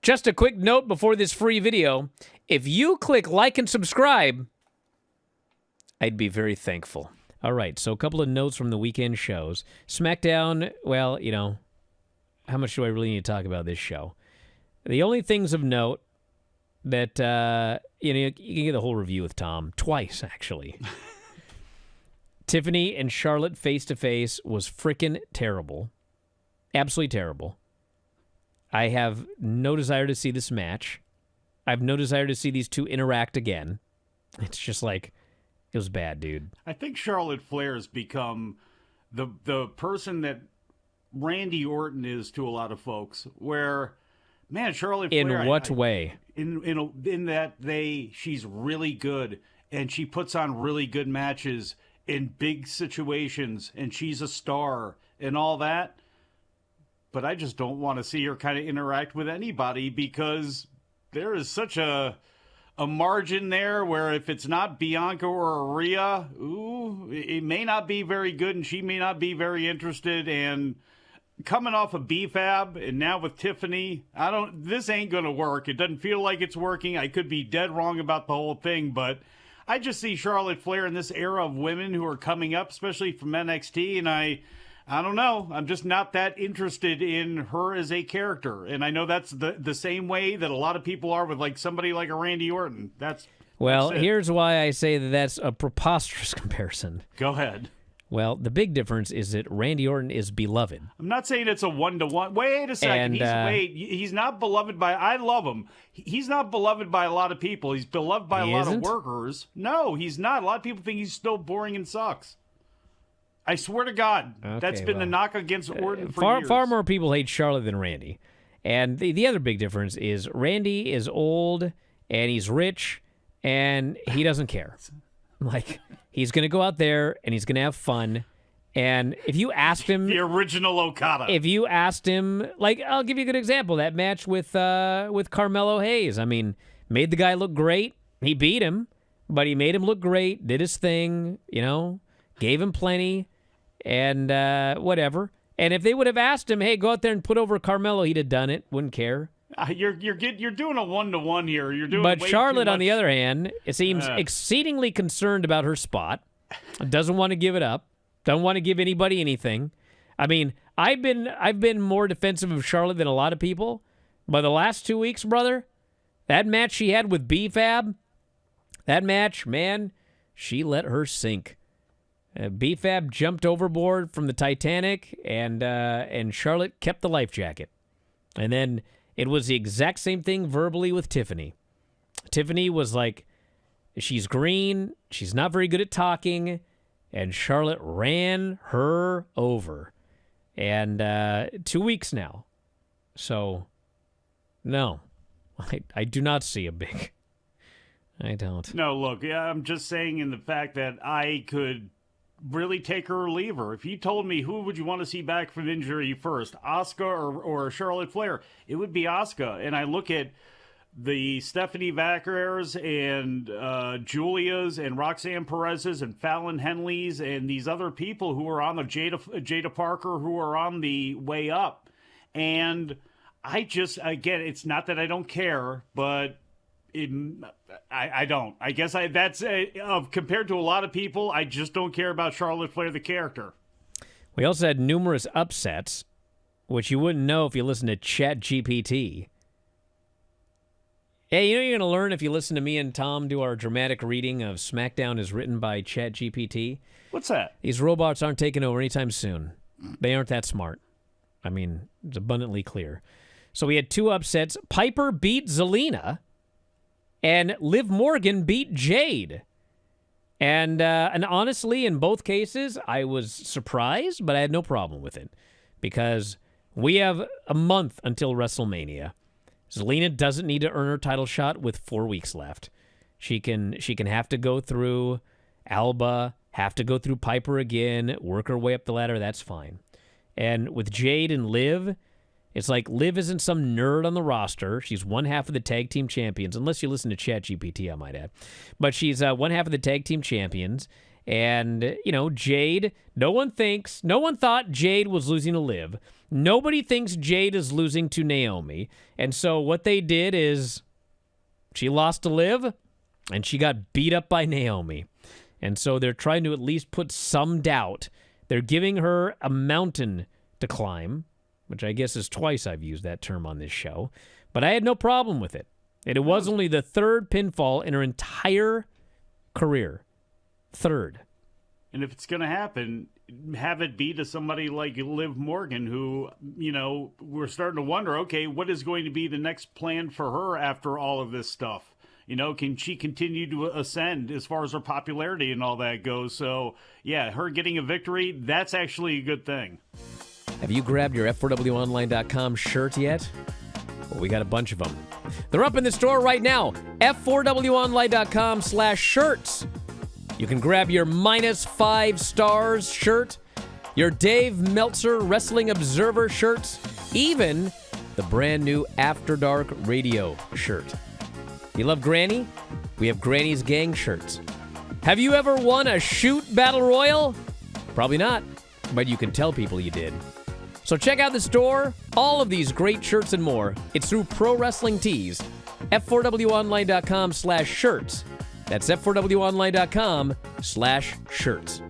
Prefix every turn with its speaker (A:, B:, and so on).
A: Just a quick note before this free video. If you click like and subscribe, I'd be very thankful. All right, so a couple of notes from the weekend shows. SmackDown, well, you know, how much do I really need to talk about this show? The only things of note that, you know, you can get the whole review with Tom. Twice, actually. Tiffany and Charlotte face-to-face was freaking terrible. Absolutely terrible. I have no desire to see this match. I have no desire to see these two interact again. It's just like, it was bad, dude.
B: I think Charlotte Flair has become the person that Randy Orton is to a lot of folks, where, man, Charlotte Flair...
A: In what way?
B: In that she's really good, and she puts on really good matches in big situations, and she's a star and all that. But I just don't want to see her kind of interact with anybody, because there is such a margin there where if it's not Bianca or Rhea, it may not be very good, and she may not be very interested. And coming off of B-Fab and now with Tiffany, this ain't going to work. It doesn't feel like it's working. I could be dead wrong about the whole thing, but I just see Charlotte Flair in this era of women who are coming up, especially from NXT, and I don't know. I'm just not that interested in her as a character. And I know that's the same way that a lot of people are with like somebody like a Randy Orton.
A: Well, here's why I say that's a preposterous comparison.
B: Go ahead.
A: Well, the big difference is that Randy Orton is beloved.
B: I'm not saying it's a one-to-one. Wait a second. He's not beloved by... I love him. He's not beloved by a lot of people. He's beloved by a lot of workers. No, he's not. A lot of people think he's still boring and sucks. I swear to God, that's been the knock against Orton for years.
A: Far more people hate Charlotte than Randy. And the other big difference is Randy is old, and he's rich, and he doesn't care. Like, he's going to go out there, and he's going to have fun. And if you asked him...
B: The original Okada.
A: If you asked him... Like, I'll give you a good example. That match with Carmelo Hayes. I mean, made the guy look great. He beat him, but he made him look great, did his thing, you know, gave him plenty, and whatever. And if they would have asked him, hey, go out there and put over Carmelo, he'd have done it. Wouldn't care.
B: You're doing a one-to-one here. You're doing.
A: But Charlotte, on the other hand, it seems exceedingly concerned about her spot. Doesn't want to give it up. Don't want to give anybody anything. I mean, I've been more defensive of Charlotte than a lot of people. But the last 2 weeks, brother, that match she had with B-Fab, that match, man, she let her sink. B-Fab jumped overboard from the Titanic, and Charlotte kept the life jacket. And then it was the exact same thing verbally with Tiffany. Tiffany was like, she's green, she's not very good at talking, and Charlotte ran her over. And 2 weeks now. So, no, I do not see a big... I don't.
B: No, look, I'm just saying in the fact that I could really take her or leave her. If you told me who would you want to see back from injury first, Asuka or Charlotte Flair, it would be Asuka. And I look at the Stephanie Vaquers and Julia's and Roxanne Perez's and Fallon Henley's and these other people who are on the Jada Parker who are on the way up. And I just, again, it's not that I don't care, but I don't. I guess that's compared to a lot of people, I just don't care about Charlotte Flair, the character.
A: We also had numerous upsets, which you wouldn't know if you listened to ChatGPT. Hey, you know you're going to learn if you listen to me and Tom do our dramatic reading of SmackDown as written by ChatGPT?
B: What's that?
A: These robots aren't taking over anytime soon. They aren't that smart. I mean, it's abundantly clear. So we had two upsets. Piper beat Zelina, and Liv Morgan beat Jade. And honestly, in both cases, I was surprised, but I had no problem with it. Because we have a month until WrestleMania. Zelina doesn't need to earn her title shot with 4 weeks left. She can have to go through Alba, have to go through Piper again, work her way up the ladder, that's fine. And with Jade and Liv, it's like Liv isn't some nerd on the roster. She's one half of the tag team champions, unless you listen to ChatGPT, I might add. But she's one half of the tag team champions, And, Jade, no one thought Jade was losing to Liv. Nobody thinks Jade is losing to Naomi. And so what they did is she lost to Liv, and she got beat up by Naomi. And so they're trying to at least put some doubt. They're giving her a mountain to climb, which I guess is twice I've used that term on this show. But I had no problem with it. And it was only the third pinfall in her entire career. Third.
B: And if it's going to happen, have it be to somebody like Liv Morgan, who, we're starting to wonder, okay, what is going to be the next plan for her after all of this stuff? Can she continue to ascend as far as her popularity and all that goes? So, yeah, her getting a victory, that's actually a good thing.
A: Have you grabbed your F4WOnline.com shirt yet? Well, we got a bunch of them. They're up in the store right now. F4WOnline.com/shirts. You can grab your -5 stars shirt, your Dave Meltzer Wrestling Observer shirts, even the brand new After Dark Radio shirt. You love Granny? We have Granny's Gang shirts. Have you ever won a shoot battle royal? Probably not, but you can tell people you did. So check out the store. All of these great shirts and more. It's through Pro Wrestling Tees. F4WOnline.com/shirts. That's F4WOnline.com/shirts.